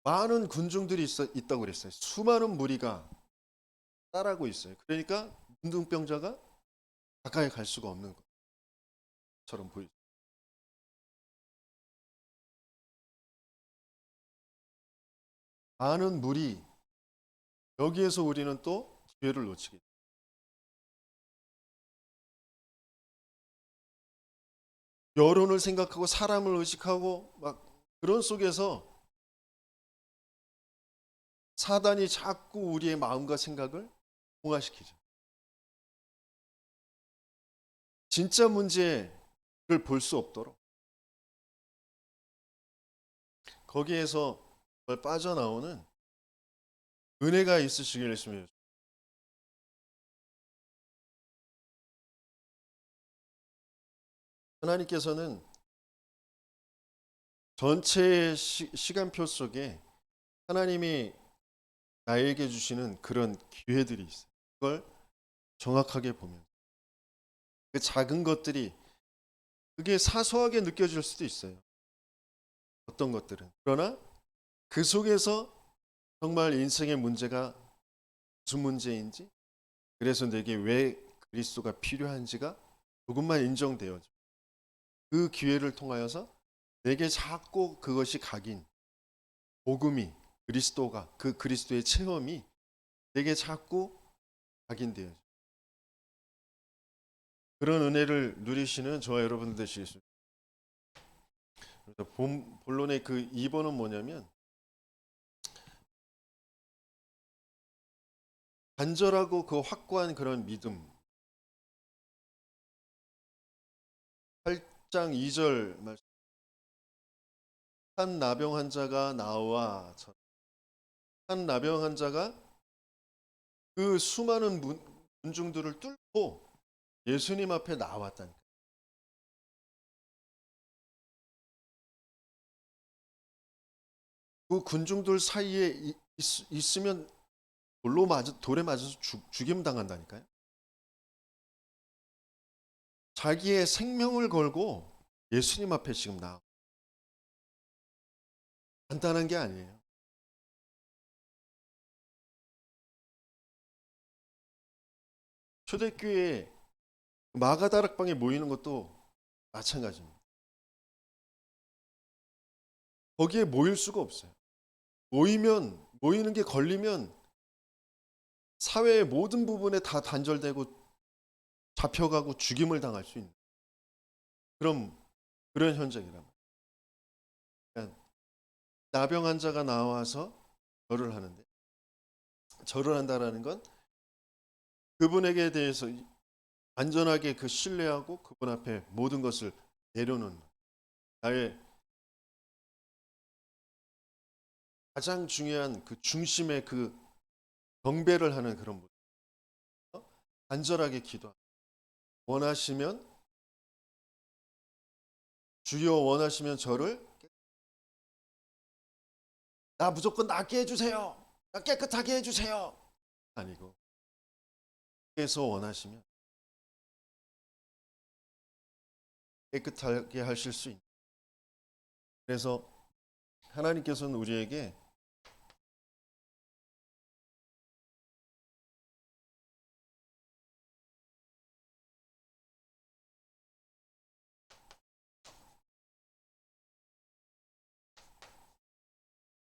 많은 군중들이 있다고 그랬어요. 수많은 무리가 따라고 있어요. 그러니까 문둥병자가 가까이 갈 수가 없는 것처럼 보이죠. 많은 무리 여기에서 우리는 또 기회를 놓치게 돼요. 여론을 생각하고 사람을 의식하고 막 그런 속에서 사단이 자꾸 우리의 마음과 생각을 동화시키죠. 진짜 문제를 볼 수 없도록 거기에서 빠져나오는 은혜가 있으시길 예수님. 하나님께서는 전체의 시간표 속에 하나님이 나에게 주시는 그런 기회들이 있어요. 그걸 정확하게 보면 그 작은 것들이 그게 사소하게 느껴질 수도 있어요. 어떤 것들은. 그러나 그 속에서 정말 인생의 문제가 무슨 문제인지, 그래서 내게 왜 그리스도가 필요한지가 조금만 인정되어져. 그 기회를 통하여서 내게 자꾸 그것이 각인, 복음이, 그리스도가, 그 그리스도의 체험이 내게 자꾸 각인되어져. 그런 은혜를 누리시는 저와 여러분 되실 수 있습니다. 그래서 본론의 그 2번은 뭐냐면, 간절하고 그 확고한 그런 믿음. 8장 2절 말씀. 한 나병 환자가 나와 한 나병 환자가 그 수많은 군중들을 뚫고 예수님 앞에 나왔다니까. 그 군중들 사이에 있으면 돌에 맞아서 죽임 당한다니까요. 자기의 생명을 걸고 예수님 앞에 지금 나와. 간단한 게 아니에요. 초대교회 마가다락방에 모이는 것도 마찬가지입니다. 거기에 모일 수가 없어요. 모이는 게 걸리면 사회의 모든 부분에 다 단절되고 잡혀가고 죽임을 당할 수 있는 그런 현장이란 말이에요. 그러니까 나병 환자가 나와서 절을 하는데, 절을 한다라는 건 그분에게 대해서 안전하게 그 신뢰하고 그분 앞에 모든 것을 내려놓는, 나의 가장 중요한 그 중심의 그 경배를 하는 그런 모습. 간절하게 기도. 원하시면, 주여 원하시면 저를 나 무조건 낫게 해주세요. 나 깨끗하게 해주세요. 아니고, 께서 원하시면 깨끗하게 하실 수 있는. 그래서 하나님께서는 우리에게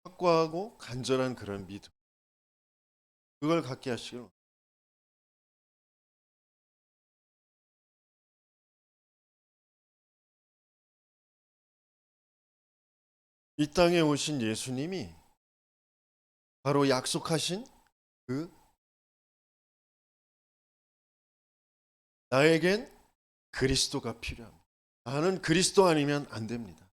확고하고 간절한 그런 믿음, 그걸 갖게 하시고, 이 땅에 오신 예수님이 바로 약속하신 그 나에겐 그리스도가 필요합니다. 나는 그리스도 아니면 안 됩니다.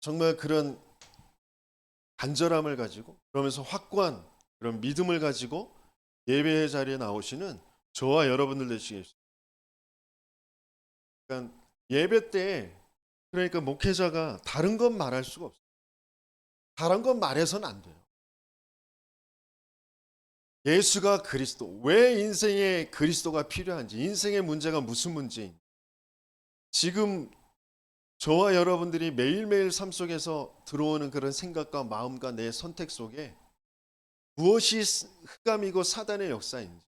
정말 그런 간절함을 가지고, 그러면서 확고한 그런 믿음을 가지고 예배의 자리에 나오시는 저와 여러분들 되시겠습니다. 그러니까 예배 때, 그러니까 목회자가 다른 건 말할 수가 없어요. 다른 건 말해서는 안 돼요. 예수가 그리스도, 왜 인생에 그리스도가 필요한지, 인생의 문제가 무슨 문제인지, 지금 저와 여러분들이 매일매일 삶 속에서 들어오는 그런 생각과 마음과 내 선택 속에 무엇이 흑암이고 사단의 역사인지,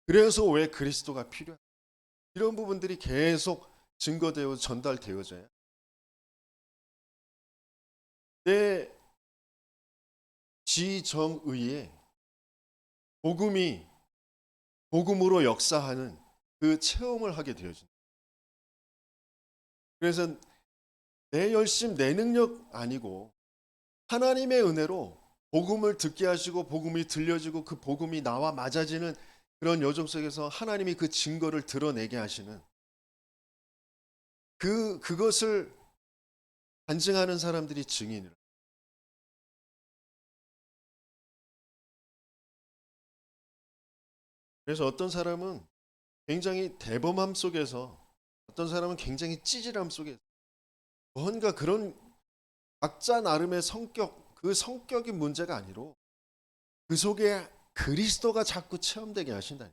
그래서 왜 그리스도가 필요한지, 이런 부분들이 계속 증거되어 전달되어져야 내 지정의에 복음으로 역사하는 그 체험을 하게 되어진다. 그래서 내 열심, 내 능력 아니고 하나님의 은혜로 복음을 듣게 하시고 복음이 들려지고 그 복음이 나와 맞아지는 그런 여정 속에서 하나님이 그 증거를 드러내게 하시는, 그것을 간증하는 사람들이 증인을. 그래서 어떤 사람은 굉장히 대범함 속에서, 어떤 사람은 굉장히 찌질함 속에서, 뭔가 그런 각자 나름의 성격, 그 성격이 문제가 아니로 그 속에 그리스도가 자꾸 체험되게 하신다.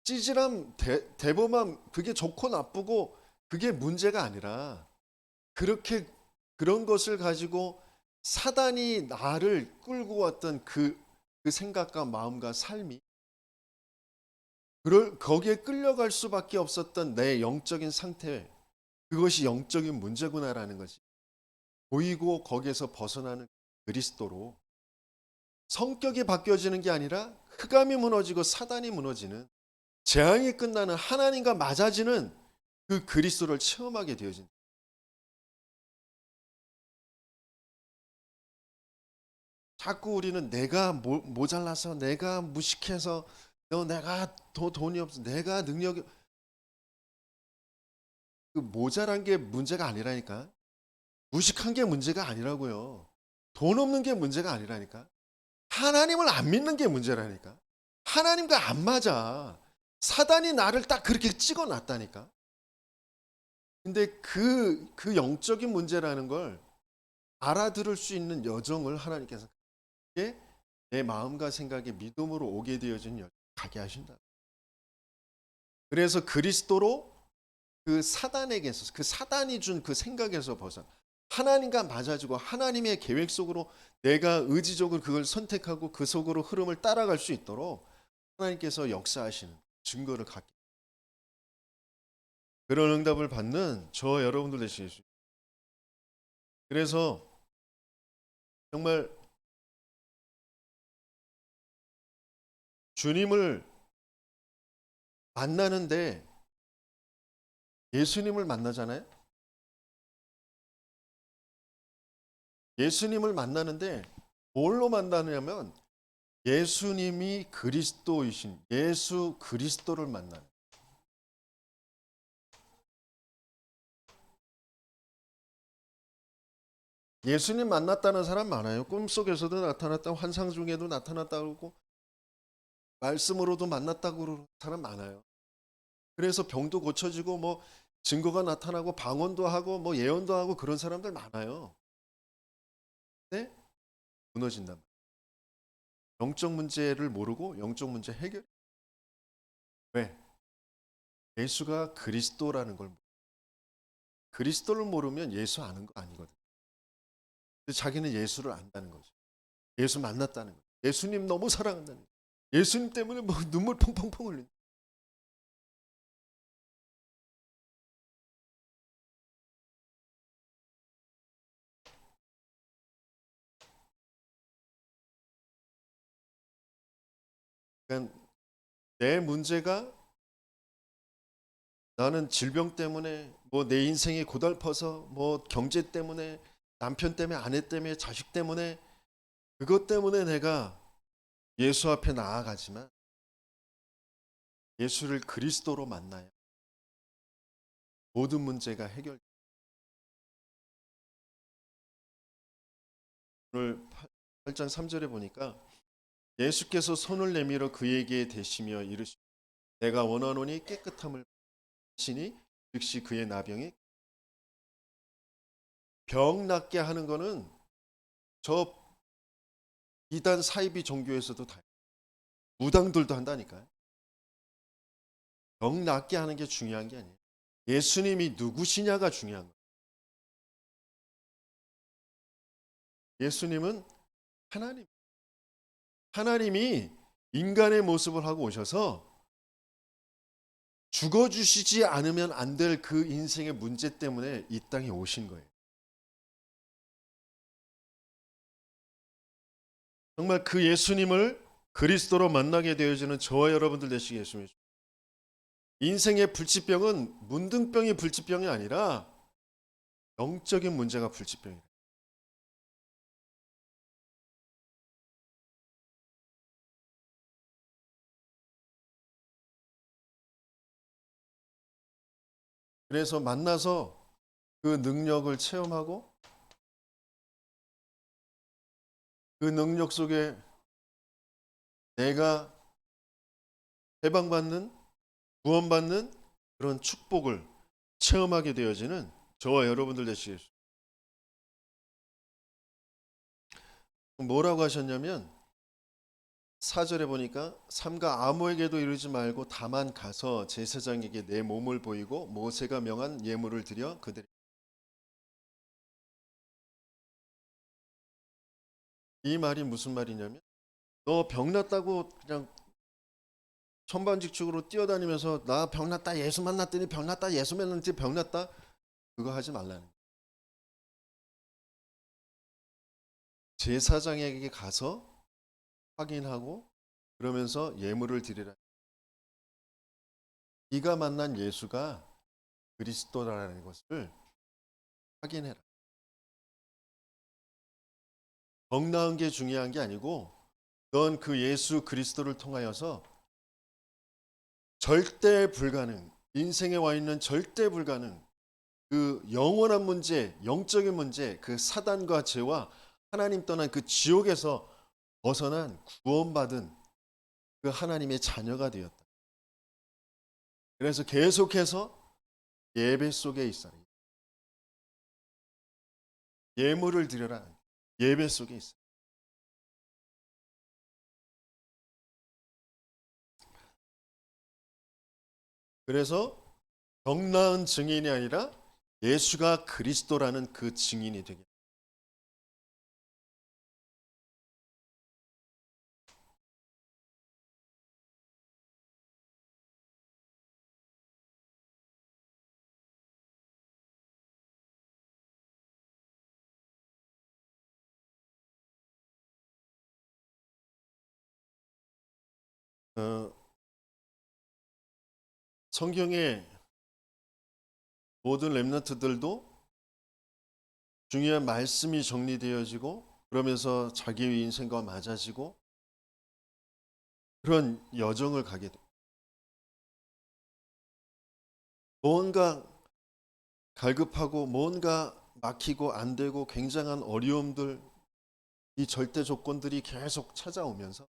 찌질함, 대범함, 그게 좋고 나쁘고 그게 문제가 아니라 그런 것을 가지고 사단이 나를 끌고 왔던 그 생각과 마음과 삶이 거기에 끌려갈 수밖에 없었던 내 영적인 상태, 그것이 영적인 문제구나라는 것이 보이고 거기에서 벗어나는 그리스도로 성격이 바뀌어지는 게 아니라 흑암이 무너지고 사단이 무너지는 재앙이 끝나는 하나님과 맞아지는 그 그리스도를 체험하게 되어진. 자꾸 우리는 내가 모자라서, 내가 무식해서, 내가 돈이 없어, 내가 능력이, 그 모자란 게 문제가 아니라니까. 무식한 게 문제가 아니라고요. 돈 없는 게 문제가 아니라니까. 하나님을 안 믿는 게 문제라니까. 하나님과 안 맞아. 사단이 나를 딱 그렇게 찍어 놨다니까. 근데 그 영적인 문제라는 걸 알아들을 수 있는 여정을 하나님께서 내 마음과 생각에 믿음으로 오게 되어진 여정 가게 하신다. 그래서 그리스도로 그 사단에게서, 그 사단이 준 그 생각에서 벗어나 하나님과 맞아지고 하나님의 계획 속으로 내가 의지적으로 그걸 선택하고 그 속으로 흐름을 따라갈 수 있도록 하나님께서 역사하시는 증거를 갖게, 그런 응답을 받는 저 여러분들 되시겠습니다. 그래서 정말 주님을 만나는데, 예수님을 만나잖아요. 예수님을 만나는데 뭘로 만나냐면 예수님이 그리스도이신 예수 그리스도를 만나는. 예수님 만났다는 사람 많아요. 꿈속에서도 나타났다고, 환상 중에도 나타났다고, 말씀으로도 만났다고 그러는 사람 많아요. 그래서 병도 고쳐지고 뭐 증거가 나타나고 방언도 하고 뭐 예언도 하고 그런 사람들 많아요. 근데 무너진단 말이에요. 영적 문제를 모르고 영적 문제 해결. 왜? 예수가 그리스도라는 걸, 그리스도를 모르면 예수 아는 거 아니거든. 근데 자기는 예수를 안다는 거죠. 예수 만났다는 거죠. 예수님 너무 사랑한다는 거죠. 예수님 때문에 뭐 눈물 펑펑펑 흘린. 그러니까 내 문제가, 나는 질병 때문에, 뭐 내 인생이 고달퍼서, 뭐 경제 때문에, 남편 때문에, 아내 때문에, 자식 때문에, 그것 때문에 내가 예수 앞에 나아가지만 예수를 그리스도로 만나야 모든 문제가 해결. 오늘 8장 3절에 보니까 예수께서 손을 내밀어 그에게 대시며 이르시되 내가 원하노니 깨끗함을 하시니 즉시 그의 나병이. 병 낫게 하는 거는 저 이단 사이비 종교에서도 다, 무당들도 한다니까요. 병 낫게 하는 게 중요한 게 아니에요. 예수님이 누구시냐가 중요한 거예요. 예수님은 하나님, 하나님이 인간의 모습을 하고 오셔서 죽어주시지 않으면 안 될 그 인생의 문제 때문에 이 땅에 오신 거예요. 정말 그 예수님을 그리스도로 만나게 되어지는 저와 여러분들 되시겠습니다. 인생의 불치병은 문둥병이 불치병이 아니라 영적인 문제가 불치병이에요. 그래서 만나서 그 능력을 체험하고 그 능력 속에 내가 해방받는, 구원받는 그런 축복을 체험하게 되어지는 저와 여러분들 되시겠습니다. 뭐라고 하셨냐면 4절에 보니까 삼가 아무에게도 이르지 말고 다만 가서 제사장에게 내 몸을 보이고 모세가 명한 예물을 드려 그들이. 이 말이 무슨 말이냐면 너 병났다고 그냥 천반직축으로 뛰어다니면서 나 병났다 예수 만났더니 병났다 예수 만났더니 병났다 그거 하지 말라는 거예요. 제사장에게 가서 확인하고 그러면서 예물을 드리라. 네가 만난 예수가 그리스도라는 것을 확인해라. 병 나은 게 중요한 게 아니고 넌 그 예수 그리스도를 통하여서 절대 불가능, 인생에 와 있는 절대 불가능, 그 영원한 문제, 영적인 문제, 그 사단과 죄와 하나님 떠난 그 지옥에서 벗어난 구원받은 그 하나님의 자녀가 되었다. 그래서 계속해서 예배 속에 있어라. 예물을 드려라. 예배 속에 있어. 그래서 병 나은 증인이 아니라 예수가 그리스도라는 그 증인이 되게. 어, 성경의 모든 렘넌트들도 중요한 말씀이 정리되어지고 그러면서 자기의 인생과 맞아지고 그런 여정을 가게 돼. 뭔가 갈급하고 뭔가 막히고 안 되고 굉장한 어려움들 이 절대 조건들이 계속 찾아오면서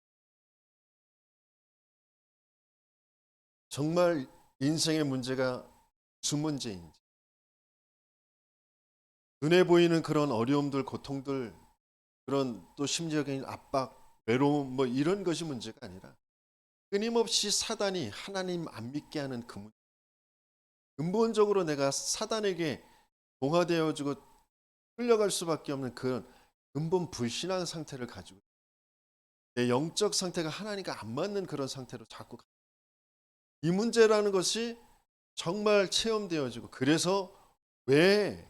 정말 인생의 문제가 무슨 문제인지 눈에 보이는 그런 어려움들 고통들 그런 또 심리적인 압박 외로움 뭐 이런 것이 문제가 아니라 끊임없이 사단이 하나님 안 믿게 하는 그 문제 근본적으로 내가 사단에게 동화되어지고 끌려갈 수밖에 없는 그런 근본 불신앙 상태를 가지고 내 영적 상태가 하나님과 안 맞는 그런 상태로 자꾸 이 문제라는 것이 정말 체험되어지고 그래서 왜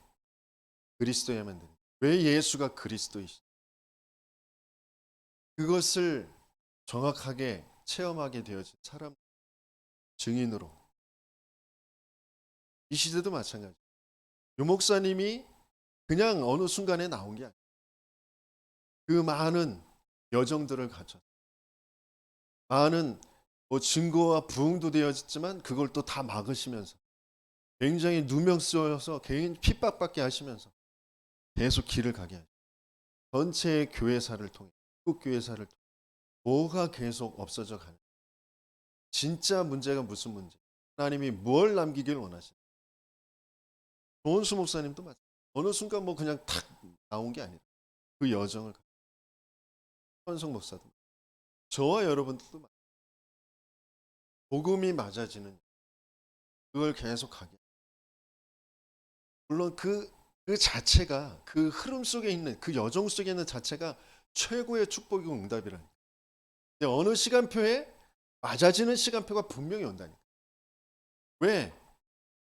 그리스도야만 되는 왜 예수가 그리스도이시 그것을 정확하게 체험하게 되어진 사람 증인으로 이 시대도 마찬가지. 유 목사님이 그냥 어느 순간에 나온 게 아니에요. 그 많은 여정들을 가져 많은 뭐 증거와 부흥도 되어졌지만 그걸 또 다 막으시면서 굉장히 누명 쓰여서 개인 핍박받게 하시면서 계속 길을 가게 하죠. 전체 교회사를 통해 한국 교회사를 통해 뭐가 계속 없어져 가는 진짜 문제가 무슨 문제? 하나님이 뭘 남기길 원하시는? 조은수 목사님도 마찬가지. 어느 순간 뭐 그냥 탁 나온 게 아니라 그 여정을 현성 목사도 저와 여러분들도 복음이 맞아지는 그걸 계속 가게. 물론 그 자체가 그 흐름 속에 있는 그 여정 속에 있는 자체가 최고의 축복이고 응답이라니. 근데 어느 시간표에 맞아지는 시간표가 분명히 온다니까. 왜?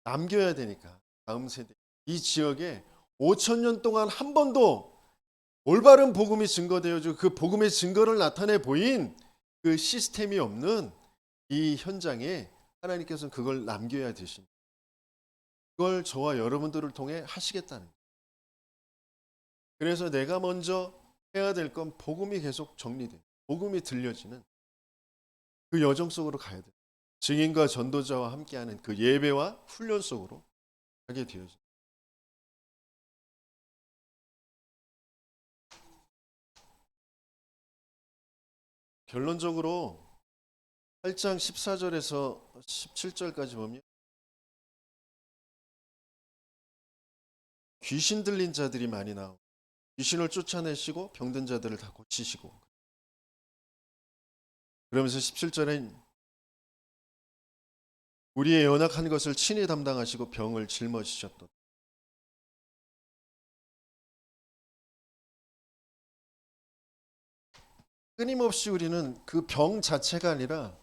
남겨야 되니까 다음 세대 이 지역에 5천 년 동안 한 번도 올바른 복음이 증거되어지고 그 복음의 증거를 나타내 보인 그 시스템이 없는 이 현장에 하나님께서는 그걸 남겨야 되신 그걸 저와 여러분들을 통해 하시겠다는 거예요. 그래서 내가 먼저 해야 될 건 복음이 계속 정리돼 복음이 들려지는 그 여정 속으로 가야 돼. 증인과 전도자와 함께하는 그 예배와 훈련 속으로 가게 되어져. 결론적으로 8장 14절에서 17절까지 보면 귀신 들린 자들이 많이 나오고 귀신을 쫓아내시고 병든 자들을 다 고치시고 그러면서 17절에 우리의 연약한 것을 친히 담당하시고 병을 짊어지셨도다. 끊임없이 우리는 그 병 자체가 아니라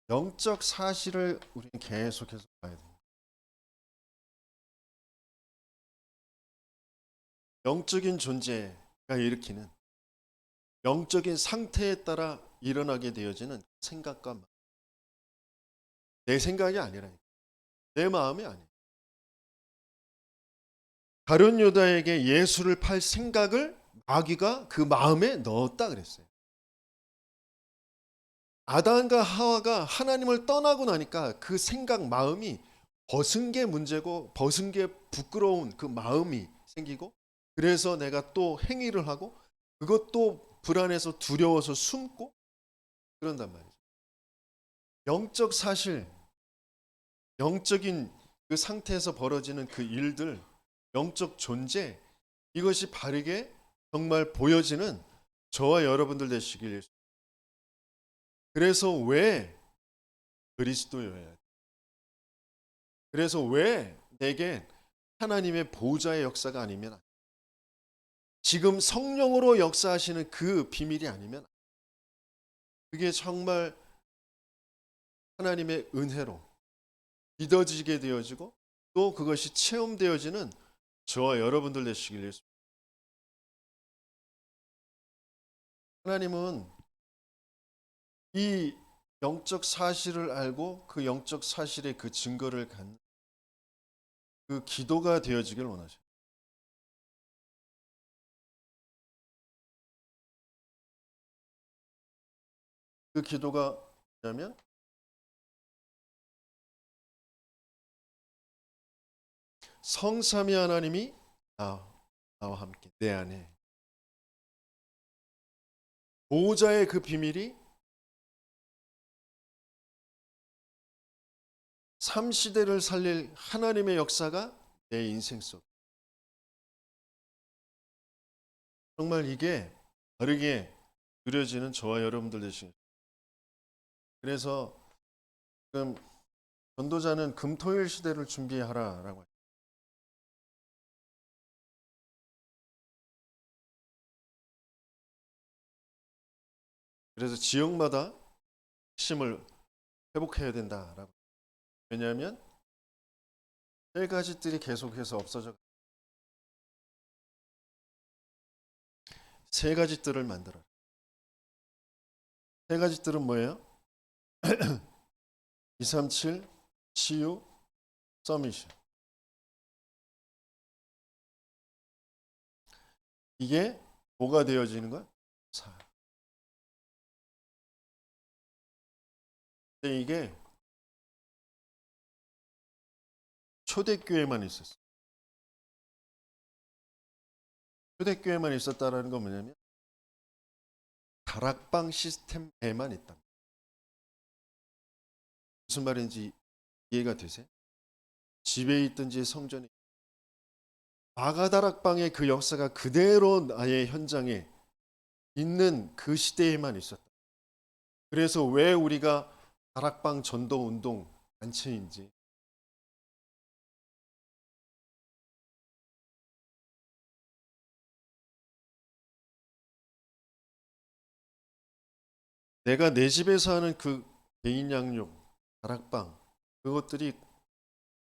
영적 사실을 우리는 계속해서 봐야 됩니다. 영적인 존재가 일으키는 영적인 상태에 따라 일어나게 되어지는 생각과 마음. 내 생각이 아니라 내 마음이 아니에요. 가룟 유다에게 예수를 팔 생각을 마귀가 그 마음에 넣었다 그랬어요. 아담과 하와가 하나님을 떠나고 나니까 그 생각 마음이 벗은 게 문제고 벗은 게 부끄러운 그 마음이 생기고, 그래서 내가 또 행위를 하고 그것도 불안해서 두려워서 숨고 그런단 말이죠. 영적 사실, 영적인 그 상태에서 벌어지는 그 일들, 영적 존재, 이것이 바르게 정말 보여지는 저와 여러분들 되시길. 그래서 왜 그리스도여야 돼? 그래서 왜 내게 하나님의 보좌의 역사가 아니면 안 돼? 지금 성령으로 역사하시는 그 비밀이 아니면 안 돼. 그게 정말 하나님의 은혜로 믿어지게 되어지고 또 그것이 체험되어지는 저와 여러분들 되시길 예수. 하나님은 이 영적 사실을 알고 그 영적 사실의 그 증거를 갖는 그 기도가 되어지길 원하셔요. 그 기도가 뭐냐면 성삼위 하나님이 나와 함께 내 안에 보호자의 그 비밀이 3시대를 살릴 하나님의 역사가 내 인생 속, 정말 이게 바르게 누려지는 저와 여러분들 되시는. 그래서 지금 전도자는 금토일 시대를 준비하라라고 해요. 그래서 지역마다 핵심을 회복해야 된다라고. 왜냐하면 세 가지들이 계속해서 없어져. 세 가지들을 만들어. 세 가지들은 뭐예요? 237 치유 서미션. 이게 뭐가 되어지는 거야? 사. 근데 이게 초대교회만 있었어. 초대교회만 있었다라는 건 뭐냐면 다락방 시스템에만 있다. 무슨 말인지 이해가 되세요? 집에 있든지 성전에 마가다락방의 그 역사가 그대로 나의 현장에 있는 그 시대에만 있었다. 그래서 왜 우리가 다락방 전도 운동 단체인지, 내가 내 집에서 하는 그 개인 양육, 다락방, 그것들이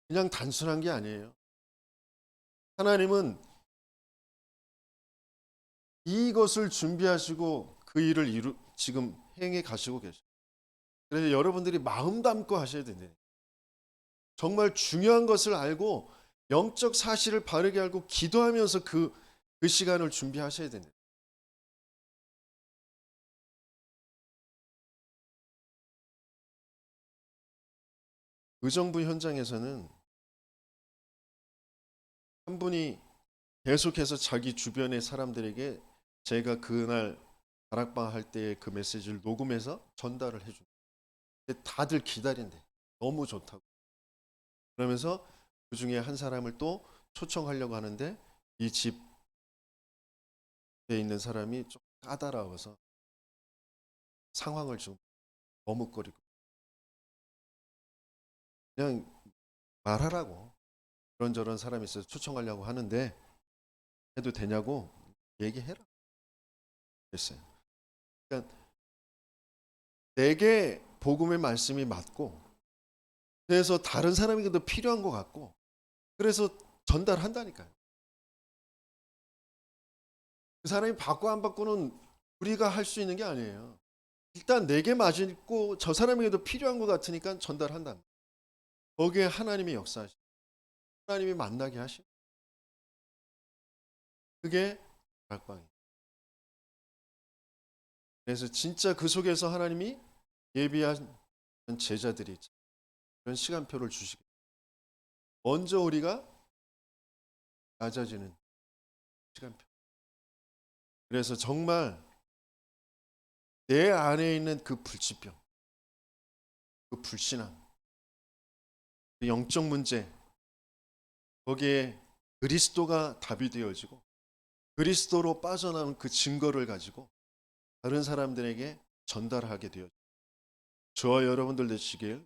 그냥 단순한 게 아니에요. 하나님은 이것을 준비하시고 그 일을 지금 행해 가시고 계셔요. 그래서 여러분들이 마음 담고 하셔야 된대요. 정말 중요한 것을 알고 영적 사실을 바르게 알고 기도하면서 그 시간을 준비하셔야 된대요. 의정부 현장에서는 한 분이 계속해서 자기 주변의 사람들에게 제가 그날 다락방 할 때 그 메시지를 녹음해서 전달을 해줍니다. 다들 기다린대. 너무 좋다고. 그러면서 그 중에 한 사람을 또 초청하려고 하는데 이 집에 있는 사람이 좀 까다로워서 상황을 좀 머뭇거리고 그냥 말하라고 그런저런 사람이 있어서 초청하려고 하는데 해도 되냐고 얘기해라 그랬어요. 그러니까 내게 복음의 말씀이 맞고 그래서 다른 사람에게도 필요한 것 같고 그래서 전달한다니까요. 그 사람이 받고 안 받고는 우리가 할 수 있는 게 아니에요. 일단 내게 맞고 저 사람에게도 필요한 것 같으니까 전달한다. 거기에 하나님이 역사하시 하나님이 만나게 하시 그게 다락방이에요. 그래서 진짜 그 속에서 하나님이 예비한 제자들이 그런 시간표를 주시고 먼저 우리가 낮아지는 시간표. 그래서 정말 내 안에 있는 그 불치병, 그 불신앙, 그 영적 문제 거기에 그리스도가 답이 되어지고 그리스도로 빠져나온 그 증거를 가지고 다른 사람들에게 전달하게 되어요. 저와 여러분들 되시길